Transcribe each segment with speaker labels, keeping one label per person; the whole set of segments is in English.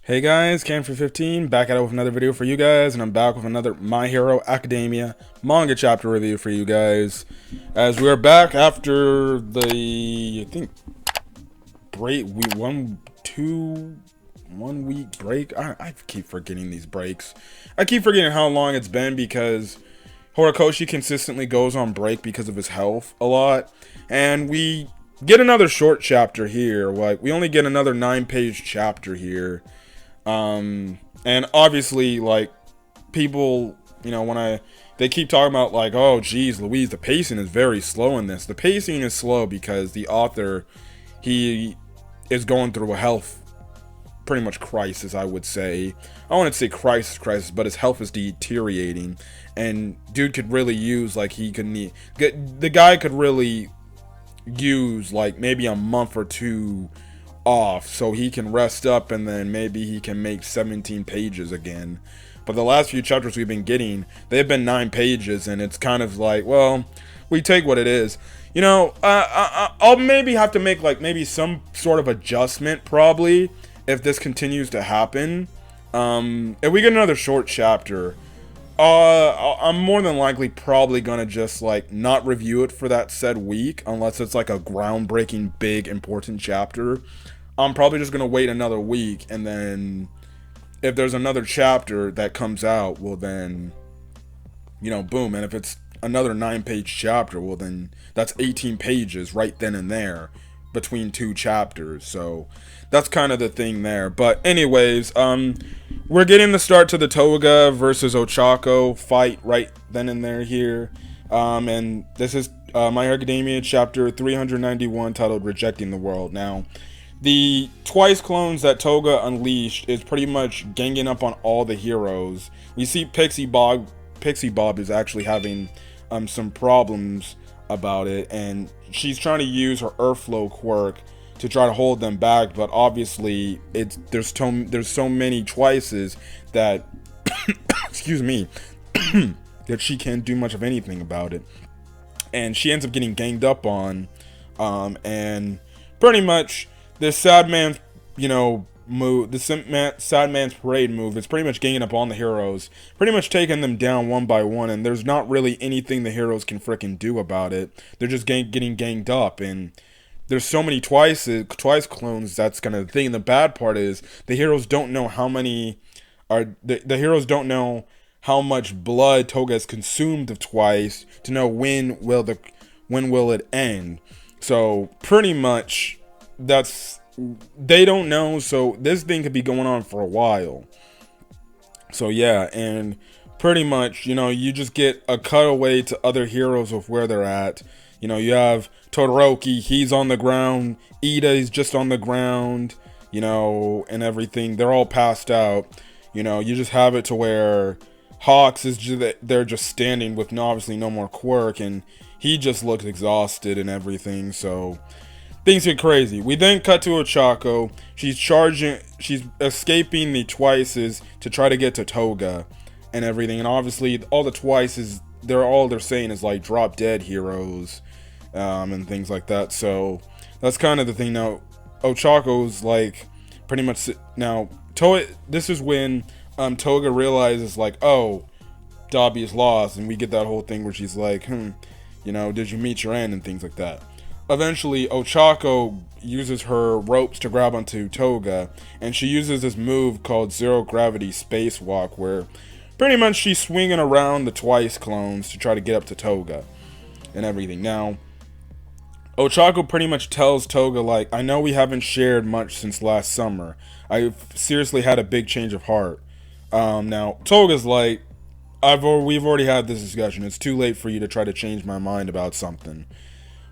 Speaker 1: Hey guys, Cam for15 back at it with another video for you guys, and I'm back with another My Hero Academia manga chapter review for you guys. As we're back after the, I think, break, 1 week break. I keep forgetting these breaks. I keep forgetting how long it's been because Horikoshi consistently goes on break because of his health a lot, and we get another short chapter here. Like, we only get another 9-page chapter here. And obviously, like, people, they keep talking about, like, oh, geez, Louise, the pacing is very slow in this. The pacing is slow because the author, he is going through a health, pretty much crisis, I would say. I wouldn't say crisis, but his health is deteriorating. And dude could really use, like, the guy could really use, like, maybe a month or two off so he can rest up, and then maybe he can make 17 pages again. But the last few chapters we've been getting, they've been 9 pages, and it's kind of like, well, we take what it is. I'll maybe have to make, like, maybe some sort of adjustment, probably, if this continues to happen. If we get another short chapter, I'm more than likely probably gonna just, like, not review it for that said week, unless it's like a groundbreaking, big, important chapter. I'm probably just gonna wait another week, and then if there's another chapter that comes out, well then, boom. And if it's another 9-page chapter, well then that's 18 pages right then and there between 2 chapters. So that's kind of the thing there. But anyways, we're getting the start to the Toga versus Ochako fight right then and there here. And this is My Hero Academia chapter 391, titled Rejecting the World. Now, the twice clones that Toga unleashed is pretty much ganging up on all the heroes. We see Pixie Bob is actually having some problems about it, and she's trying to use her Earthflow quirk to try to hold them back, but obviously there's so many twices that excuse me that she can't do much of anything about it, and she ends up getting ganged up on, and pretty much this sad man's move, the sad man's parade move is pretty much ganging up on the heroes, pretty much taking them down one by one, and there's not really anything the heroes can frickin' do about it. They're just getting ganged up, and there's so many twice clones. That's kind of the thing. The bad part is the heroes don't know how many are the heroes don't know how much blood Toga has consumed of twice to know when will it end. So pretty much they don't know, so this thing could be going on for a while. So yeah, and pretty much, you just get a cutaway to other heroes of where they're at. You have Todoroki, he's on the ground, Ida is just on the ground, and everything. They're all passed out. You just have it to where Hawks is they're just standing with obviously no more quirk, and he just looks exhausted and everything. So things get crazy. We then cut to Ochako. She's escaping the twices to try to get to Toga and everything. And obviously, all the twices, they're saying is like drop dead heroes, and things like that. So that's kind of the thing. Now, Ochako's like pretty much now. This is when Toga realizes, like, oh, Dabi is lost, and we get that whole thing where she's like, did you meet your end, and things like that. Eventually, Ochako uses her ropes to grab onto Toga, and she uses this move called Zero Gravity Spacewalk, where pretty much she's swinging around the twice clones to try to get up to Toga and everything. Now, Ochako pretty much tells Toga, like, I know we haven't shared much since last summer. I've seriously had a big change of heart. Now, Toga's like, we've already had this discussion. It's too late for you to try to change my mind about something.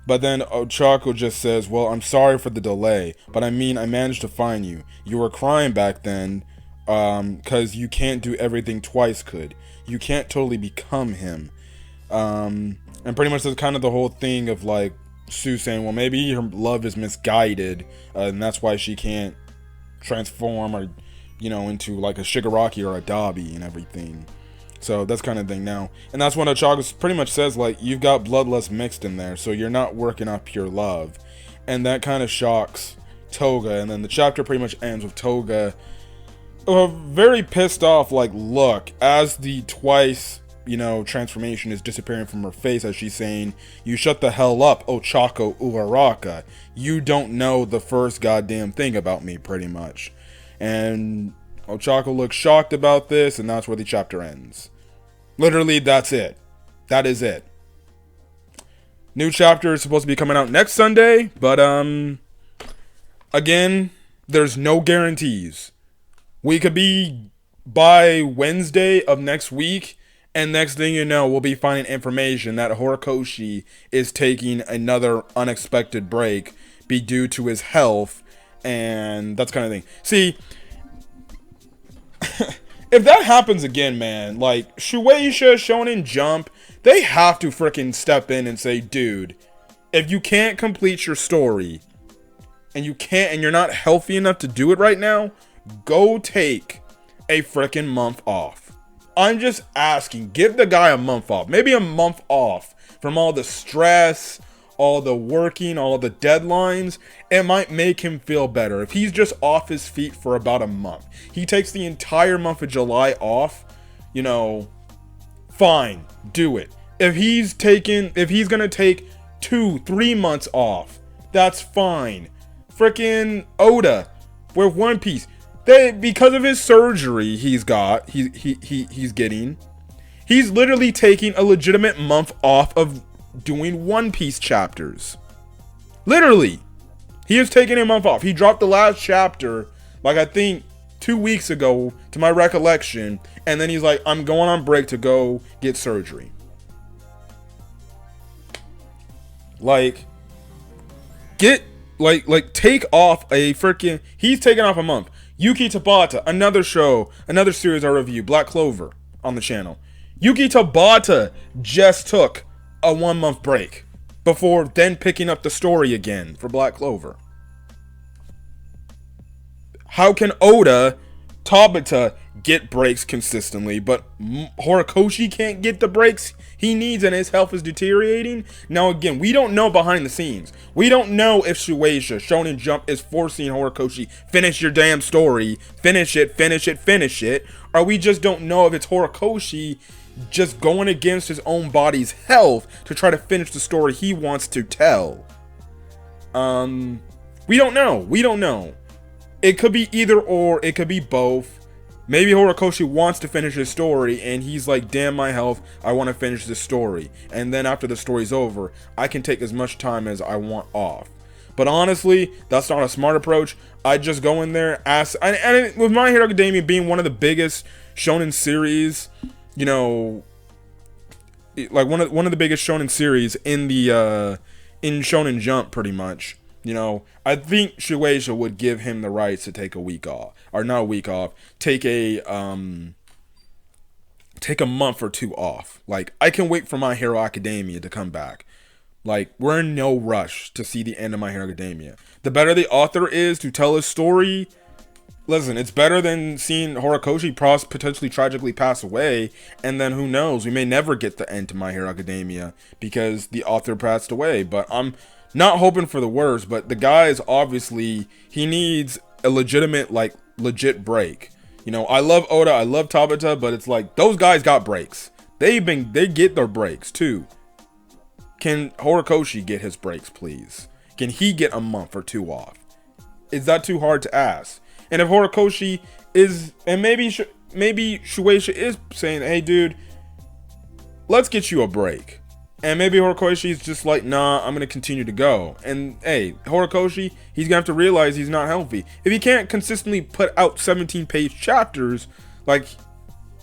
Speaker 1: But then Ochako just says, well, I'm sorry for the delay, but I mean, I managed to find you. You were crying back then, because you can't do everything twice could. You can't totally become him. And pretty much that's kind of the whole thing of, like, Sue saying, well, maybe her love is misguided, and that's why she can't transform or, into, like, a Shigaraki or a Dabi and everything. So that's kind of thing now. And that's when Ochako pretty much says, like, you've got bloodlust mixed in there, so you're not working up pure love. And that kind of shocks Toga. And then the chapter pretty much ends with Toga very pissed off, like, look, as the twice, transformation is disappearing from her face, as she's saying, you shut the hell up, Ochako Uraraka. You don't know the first goddamn thing about me, pretty much. And Ochako looks shocked about this, and that's where the chapter ends. Literally, that's it. That is it. New chapter is supposed to be coming out next Sunday, but, again, there's no guarantees. We could be by Wednesday of next week, and next thing you know, we'll be finding information that Horikoshi is taking another unexpected break, be due to his health, and that's kind of thing. See, if that happens again, man, like, Shueisha, Shonen Jump, they have to freaking step in and say, dude, if you can't complete your story, and you're not healthy enough to do it right now, go take a freaking month off. I'm just asking, give the guy a month off. Maybe a month off from all the stress, all the working, all the deadlines. It might make him feel better. If he's just off his feet for about a month, he takes the entire month of July off, fine, do it. If he's gonna take 2-3 months off, that's fine. Freaking Oda with One Piece, because of his surgery he's getting, he's literally taking a legitimate month off of doing One Piece chapters. Literally, he is taking a month off. He dropped the last chapter, like, I think 2 weeks ago, to my recollection, and then he's like, I'm going on break to go get surgery. Like, take off a freaking... He's taking off a month. Yuki Tabata, another series I review, Black Clover, on the channel. Yuki Tabata just took a 1 month break before then picking up the story again for Black Clover. How can Oda, Tabata get breaks consistently, but Horikoshi can't get the breaks he needs and his health is deteriorating? Now again, we don't know behind the scenes. We don't know if Shueisha, Shonen Jump, is forcing Horikoshi, finish your damn story, finish it, or we just don't know if it's Horikoshi just going against his own body's health to try to finish the story he wants to tell. We don't know. It could be either or, it could be both. Maybe Horikoshi wants to finish his story and he's like, damn my health, I want to finish this story. And then after the story's over, I can take as much time as I want off. But honestly, that's not a smart approach. I just go in there, ask, and with My Hero Academia being one of the biggest shonen series, like one of the biggest shonen series in the in Shonen Jump, pretty much. I think Shueisha would give him the rights to take a week off, or not a week off, take a month or two off. Like, I can wait for My Hero Academia to come back. Like, we're in no rush to see the end of My Hero Academia. The better the author is to tell his story, listen, it's better than seeing Horikoshi potentially tragically pass away, and then who knows, we may never get the end to My Hero Academia because the author passed away. But I'm not hoping for the worst, but the guy is obviously, he needs a legit break. I love Oda, I love Tabata, but it's like, those guys got breaks. They get their breaks too. Can Horikoshi get his breaks, please? Can he get a month or two off? Is that too hard to ask? And if Horikoshi is, and maybe Shueisha is saying, hey dude, let's get you a break. And maybe Horikoshi is just like, nah, I'm going to continue to go. And hey, Horikoshi, he's going to have to realize he's not healthy. If he can't consistently put out 17-page chapters, like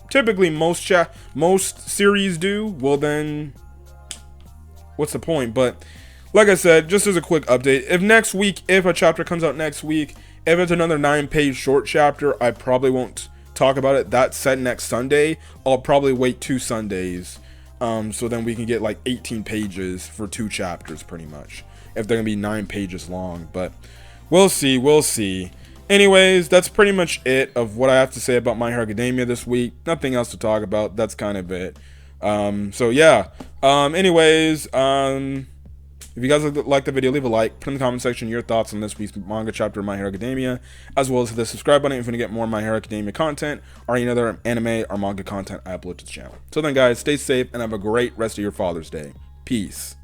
Speaker 1: typically most series do, well then, what's the point? But like I said, just as a quick update, if a chapter comes out next week, if it's another 9-page short chapter, I probably won't talk about it. That's set next Sunday. I'll probably wait 2 Sundays. So then we can get like 18 pages for 2 chapters pretty much, if they're gonna be 9 pages long. But we'll see. Anyways, that's pretty much it of what I have to say about My Hero Academia this week. Nothing else to talk about. That's kind of it. So yeah. Anyways, you If you guys like the video, leave a like. Put in the comment section your thoughts on this week's manga chapter of My Hero Academia, as well as hit the subscribe button if you want to get more My Hero Academia content or any other anime or manga content I upload to the channel. So then, guys, stay safe and have a great rest of your Father's Day. Peace.